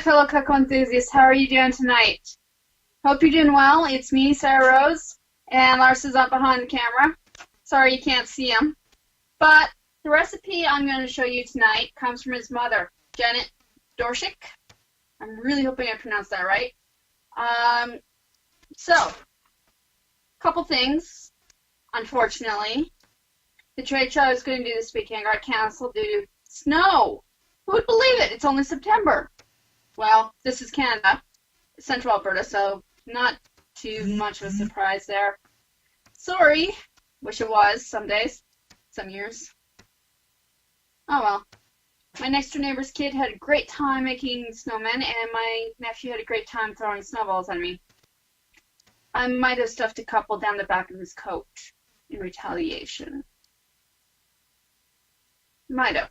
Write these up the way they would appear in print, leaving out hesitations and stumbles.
fellow Cuckoo enthusiasts. How are you doing tonight? Hope you're doing well. It's me, Sarah Rose, and Lars is up behind the camera. Sorry you can't see him. But the recipe I'm going to show you tonight comes from his mother, Janet Dorschik. I'm really hoping I pronounced that right. So, couple things. Unfortunately, the trade show I was going to do this weekend got canceled due to snow. Who would believe it? It's only September. Well, this is Canada, Central Alberta, so not too much of a surprise there. Sorry. Wish it was some days, some years. Oh well. My next door neighbor's kid had a great time making snowmen, and my nephew had a great time throwing snowballs at me. I might have stuffed a couple down the back of his coat in retaliation. Might have.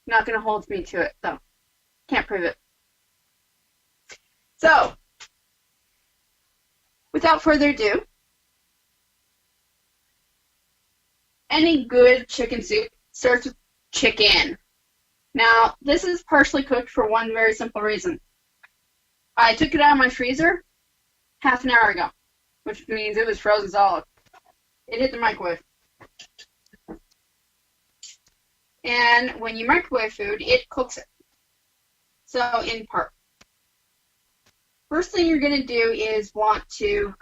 Not going to hold me to it, though. Can't prove it. So, without further ado, any good chicken soup starts with chicken. Now, this is partially cooked for one very simple reason. I took it out of my freezer half an hour ago, which means it was frozen solid. It hit the microwave. And when you microwave food, it cooks it. So, in part. First thing you're going to do is want to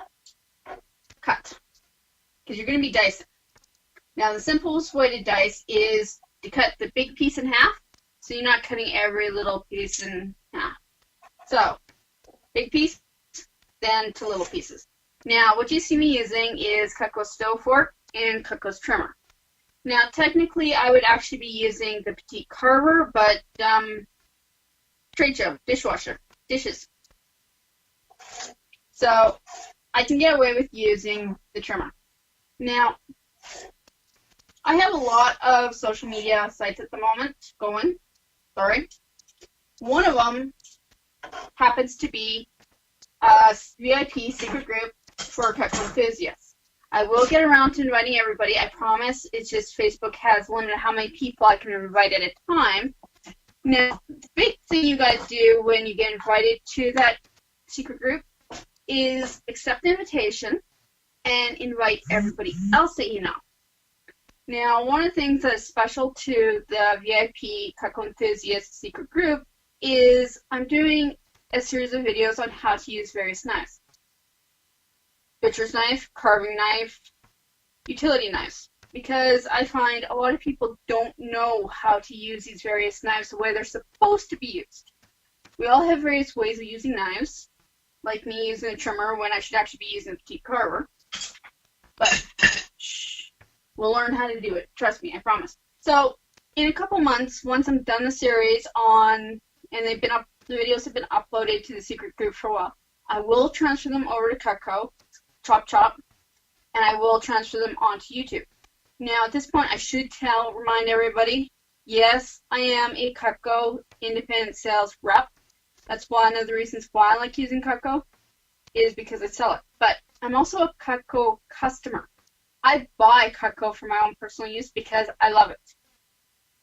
cut, because you're going to be dicing. Now, the simplest way to dice is to cut the big piece in half, so you're not cutting every little piece in half. So, big piece, then to little pieces. Now, what you see me using is Cutco's stove fork and Cutco's trimmer. Now, technically, I would actually be using the Petite Carver, but trade show, dishwasher, dishes. So, I can get away with using the trimmer. Now, I have a lot of social media sites at the moment going. Sorry. One of them happens to be a VIP secret group for Cutco enthusiasts. I will get around to inviting everybody. I promise. It's just Facebook has limited how many people I can invite at a time. Now, the big thing you guys do when you get invited to that secret group is accept the invitation and invite everybody else that you know. Now, one of the things that is special to the VIP Cutco Enthusiast secret group is I'm doing a series of videos on how to use various knives. Butcher's knife, carving knife, utility knives. Because I find a lot of people don't know how to use these various knives the way they're supposed to be used. We all have various ways of using knives, like me using a trimmer when I should actually be using a Petite Carver. But, shh, we'll learn how to do it. Trust me, I promise. So, in a couple months, once I'm done the series on, and the videos have been uploaded to the secret group for a while, I will transfer them over to Cutco, Chop, and I will transfer them onto YouTube. Now, at this point, I should remind everybody, yes, I am a Cutco independent sales rep. That's one of the reasons why I like using Cutco, is because I sell it. But I'm also a Cutco customer. I buy Cutco for my own personal use because I love it.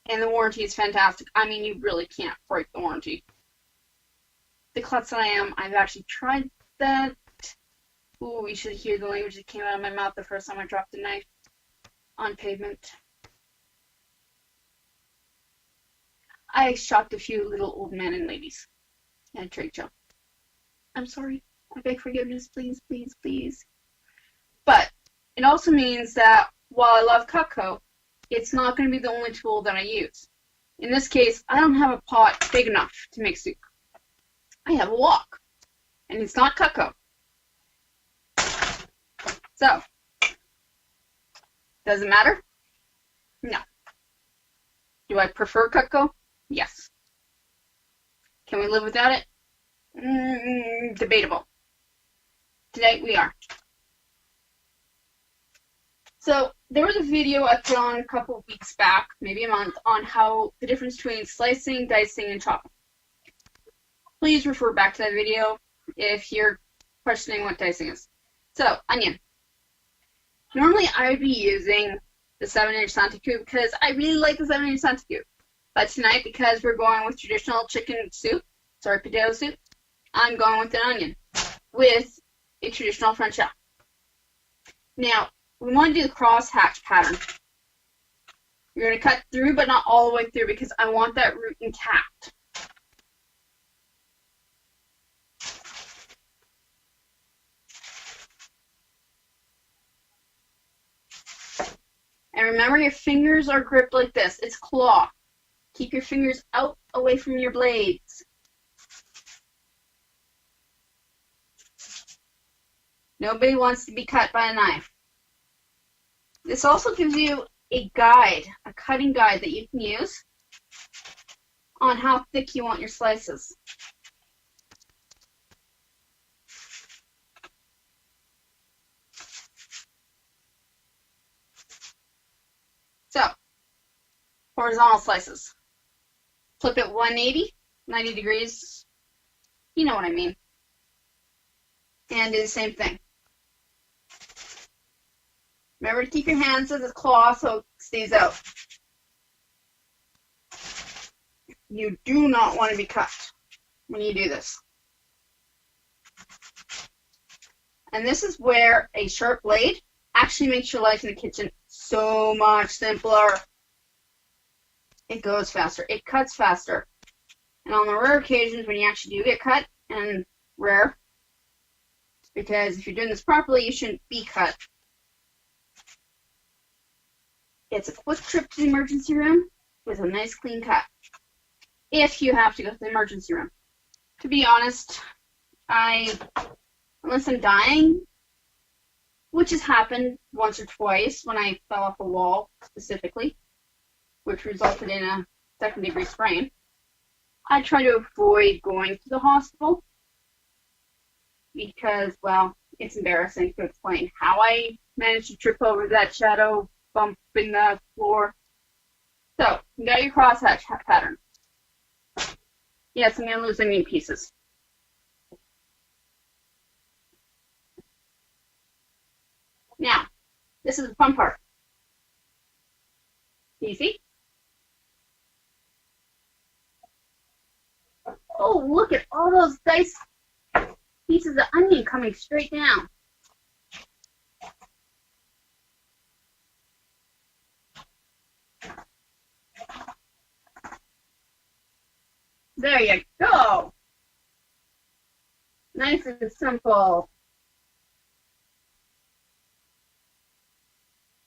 And the warranty is fantastic. I mean, you really can't break the warranty. The klutz that I am, I've actually tried that. Ooh, you should hear the language that came out of my mouth the first time I dropped a knife on pavement. I shocked a few little old men and ladies at a trade show. I'm sorry. I beg forgiveness, please, please, please. But it also means that while I love Cutco, it's not going to be the only tool that I use. In this case, I don't have a pot big enough to make soup. I have a wok, and it's not Cutco. So, does it matter? No. Do I prefer Cutco? Yes. Can we live without it? Debatable. Today we are. So, there was a video I put on a couple of weeks back, maybe a month, on how the difference between slicing, dicing, and chopping. Please refer back to that video if you're questioning what dicing is. So, onion. Normally, I would be using the 7-inch Santa Cube because I really like the 7-inch Santa Cube. But tonight, because we're going with traditional potato soup, I'm going with an onion with a traditional French chop. Now, we want to do the cross-hatch pattern. You're going to cut through, but not all the way through, because I want that root intact. And remember, your fingers are gripped like this. It's claw. Keep your fingers out away from your blades. Nobody wants to be cut by a knife. This also gives you a guide, a cutting guide that you can use on how thick you want your slices. So, horizontal slices. Flip it 180, 90 degrees. You know what I mean. And do the same thing. Remember to keep your hands to the claw so it stays out. You do not want to be cut when you do this. And this is where a sharp blade actually makes your life in the kitchen so much simpler. It goes faster. It cuts faster. And on the rare occasions when you actually do get cut, and rare, because if you're doing this properly, you shouldn't be cut. It's a quick trip to the emergency room with a nice clean cut. If you have to go to the emergency room. To be honest, unless I'm dying, which has happened once or twice when I fell off a wall specifically, which resulted in a second-degree sprain, I try to avoid going to the hospital because, well, it's embarrassing to explain how I managed to trip over that shadow bump in the floor. So, you got your crosshatch pattern. Yes, I'm going to lose onion pieces. Now, this is the fun part. Do you see? Oh, look at all those nice pieces of onion coming straight down. There you go. Nice and simple.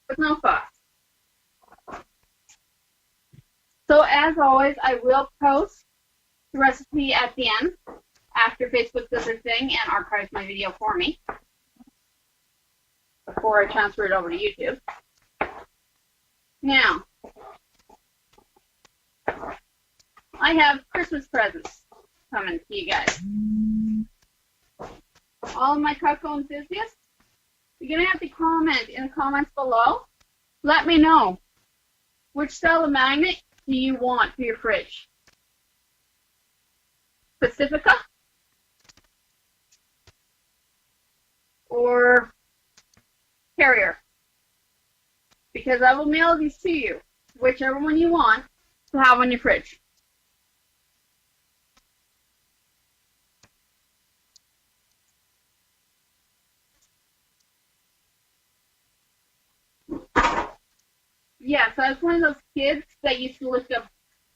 With no fuss. So as always, I will post the recipe at the end after Facebook does their thing and archives my video for me before I transfer it over to YouTube. Now, I have Christmas presents coming to you guys. All of my Cutco enthusiasts, you're going to have to comment in the comments below. Let me know which style of magnet do you want for your fridge. Pacifica or Carrier, because I will mail these to you, whichever one you want to have on your fridge. Yes, I was one of those kids that used to lift up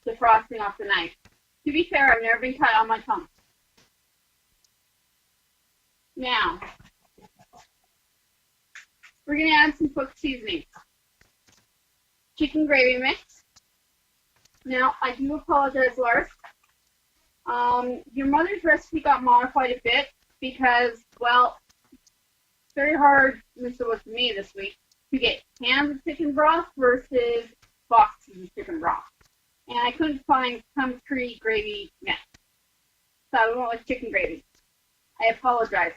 the frosting off the knife. To be fair, I've never been cut on my tongue. Now, we're going to add some cooked seasoning. Chicken gravy mix. Now, I do apologize, Lars. Your mother's recipe got modified a bit because, well, it's very hard, at least it was for me this week, to get cans of chicken broth versus boxes of chicken broth. And I couldn't find country gravy mix. So I went with chicken gravy. I apologize.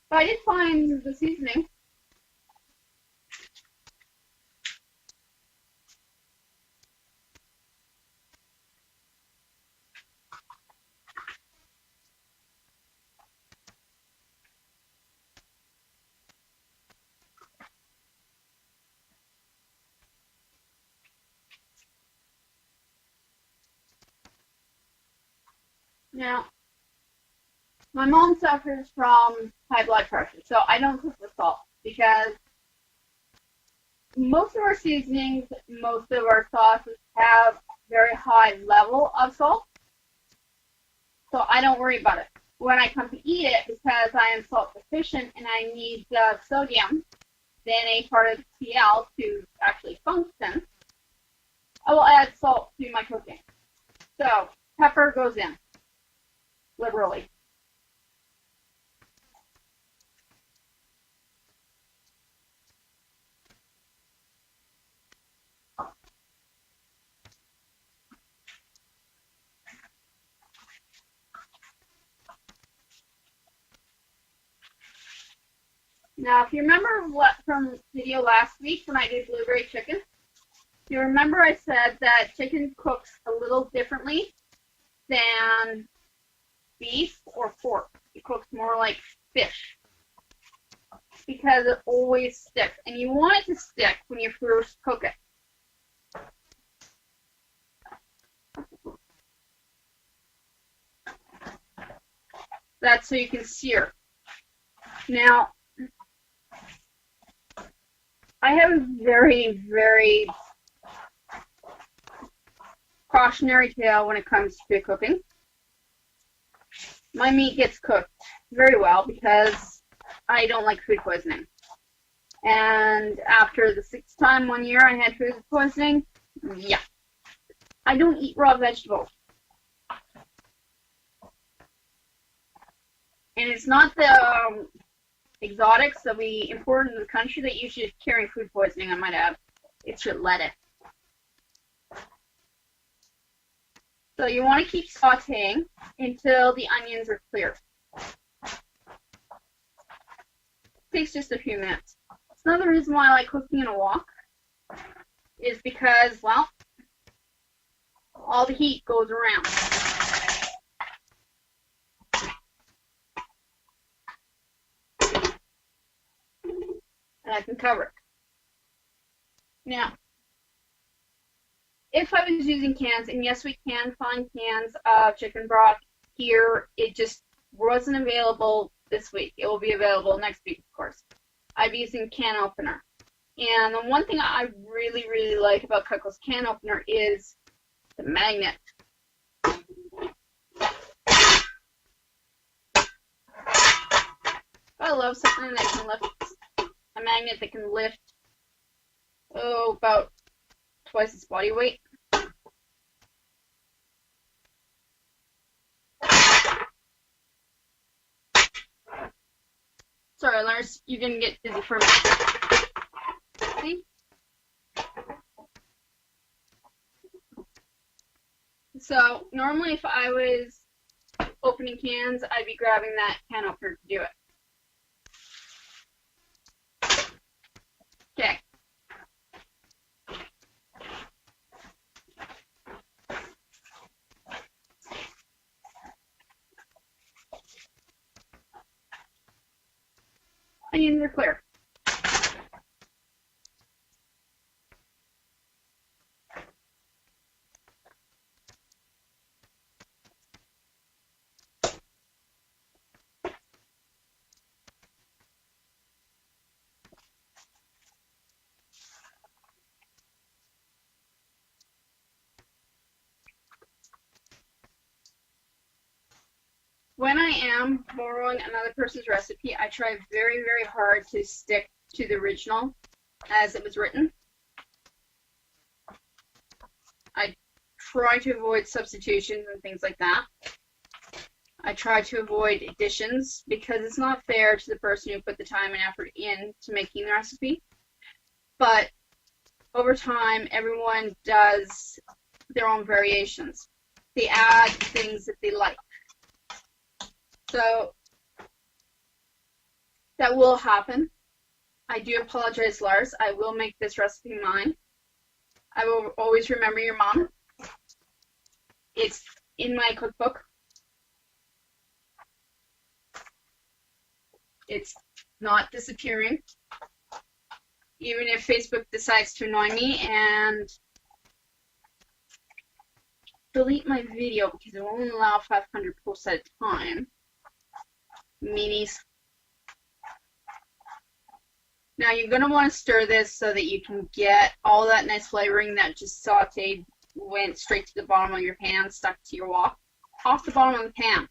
But I did find the seasoning. Now, my mom suffers from high blood pressure, so I don't cook with salt because most of our seasonings, most of our sauces have very high level of salt, so I don't worry about it. When I come to eat it, because I am salt deficient and I need sodium, then a part of the TL to actually function, I will add salt to my cooking. So pepper goes in liberally. Now, if you remember what from video last week when I did blueberry chicken, you remember I said that chicken cooks a little differently than beef or pork. It cooks more like fish because it always sticks, and you want it to stick when you first cook it. That's so you can sear. Now, I have a very, very cautionary tale when it comes to cooking. My meat gets cooked very well because I don't like food poisoning. And after the 6th time one year I had food poisoning, yeah. I don't eat raw vegetables. And it's not the exotics that we import into the country that usually is carrying food poisoning, I might add. It's your lettuce. So you want to keep sauteing until the onions are clear. It takes just a few minutes. It's another reason why I like cooking in a wok is because, well, all the heat goes around. And I can cover it. Now, if I was using cans, and yes, we can find cans of chicken broth here, it just wasn't available this week. It will be available next week, of course. I'd be using can opener. And the one thing I really, really like about Cutco's can opener is the magnet. I love something that can lift, a magnet that can lift, about twice its body weight. Sorry, Lars, you're going to get busy for a minute. See? So, normally if I was opening cans, I'd be grabbing that can opener to do it. Okay. Onions are clear. When I am borrowing another person's recipe, I try very, very hard to stick to the original as it was written. I try to avoid substitutions and things like that. I try to avoid additions because it's not fair to the person who put the time and effort into making the recipe. But over time, everyone does their own variations. They add things that they like. So that will happen. I do apologize, Lars. I will make this recipe mine. I will always remember your mom. It's in my cookbook. It's not disappearing. Even if Facebook decides to annoy me and delete my video because it will only allow 500 posts at a time. Meanies. Now you're going to want to stir this so that you can get all that nice flavoring that just sauteed went straight to the bottom of your pan, stuck to your wok, off the bottom of the pan.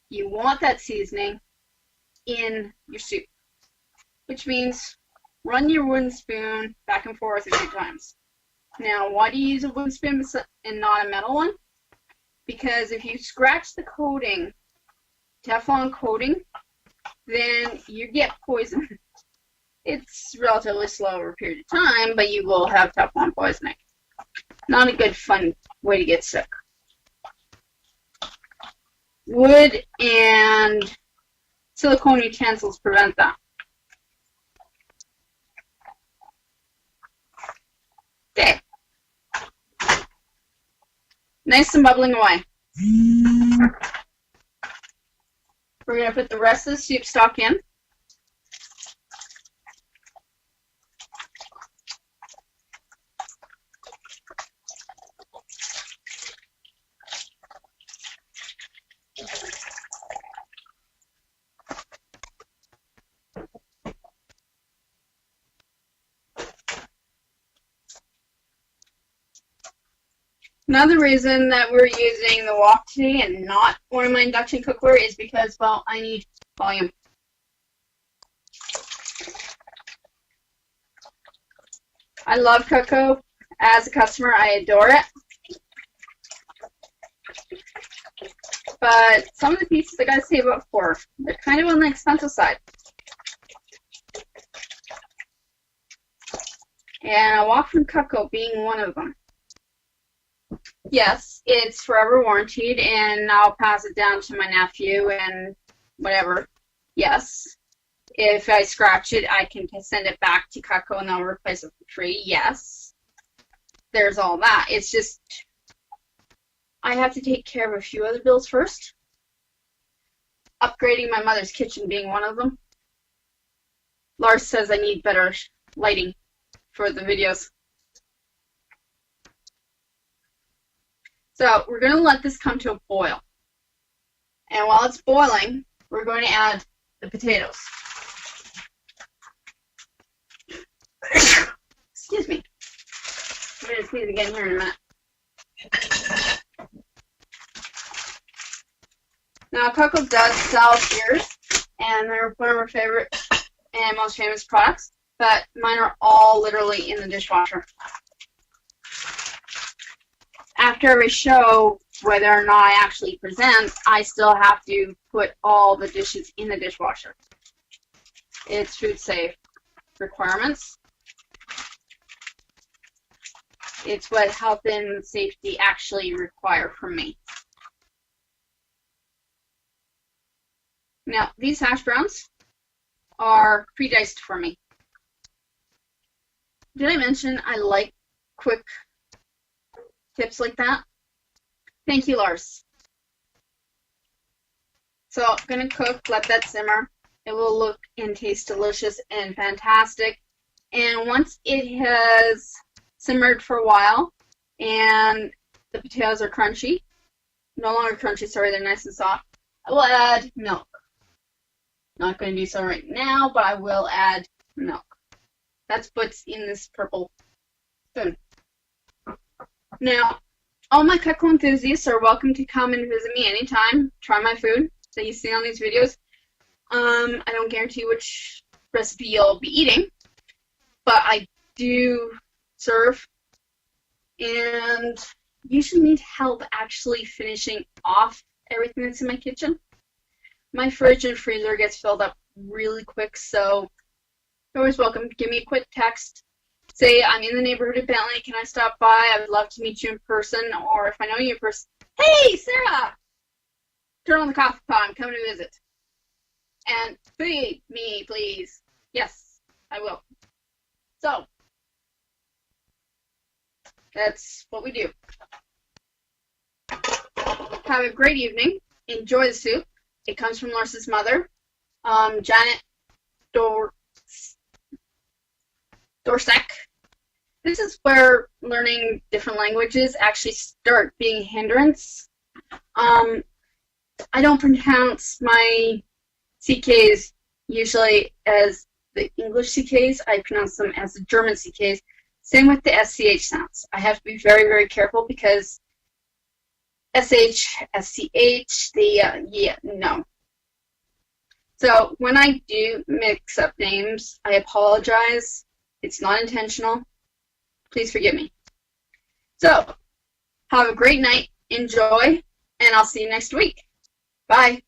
You want that seasoning in your soup, which means run your wooden spoon back and forth a few times. Now, why do you use a wooden spoon and not a metal one? Because if you scratch the coating, Teflon coating, then you get poison. It's relatively slow over a period of time, but you will have Teflon poisoning. Not a good, fun way to get sick. Wood and silicone utensils prevent that. Okay. Nice and bubbling away. We're going to put the rest of the soup stock in. Another reason that we're using the wok today and not one of my induction cookware is because, well, I need volume. I love Cutco. As a customer, I adore it. But some of the pieces I gotta save up for, they're kind of on the expensive side. And a wok from Cutco being one of them. Yes, it's forever warranted, and I'll pass it down to my nephew and whatever. Yes. If I scratch it, I can send it back to Cutco and they'll replace it for free. Yes. There's all that. It's just, I have to take care of a few other bills first. Upgrading my mother's kitchen being one of them. Lars says I need better lighting for the videos. So we're going to let this come to a boil. And while it's boiling, we're going to add the potatoes. Excuse me. I'm going to sneeze again here in a minute. Now, Cutco does sell shears, and they're one of our favorite and most famous products, but mine are all literally in the dishwasher. After every show, whether or not I actually present, I still have to put all the dishes in the dishwasher. It's food safe requirements. It's what health and safety actually require from me. Now, these hash browns are pre-diced for me. Did I mention I like quick tips like that? Thank you, Lars. So I'm going to cook, let that simmer. It will look and taste delicious and fantastic. And once it has simmered for a while and the potatoes are crunchy, no longer crunchy, sorry, they're nice and soft, I will add milk. Not going to do so right now, but I will add milk. That's what's in this purple spoon. Now, all my Cutco enthusiasts are welcome to come and visit me anytime. Try my food that you see on these videos. I don't guarantee which recipe you'll be eating, but I do serve, and usually need help actually finishing off everything that's in my kitchen. My fridge and freezer gets filled up really quick, so you're always welcome. Give me a quick text. Say, I'm in the neighborhood of Bentley. Can I stop by? I would love to meet you in person. Or if I know you in person, hey, Sarah! Turn on the coffee pot. I'm coming to visit. And feed me, please. Yes, I will. So, that's what we do. Have a great evening. Enjoy the soup. It comes from Lars's mother, Janet Dorsack. this is where learning different languages actually start being a hindrance. I don't pronounce my CKs usually as the English CKs. I pronounce them as the German CKs. Same with the SCH sounds. I have to be very, very careful because SH, SCH, no. So when I do mix up names, I apologize. It's not intentional. Please forgive me. So, have a great night. Enjoy, and I'll see you next week. Bye.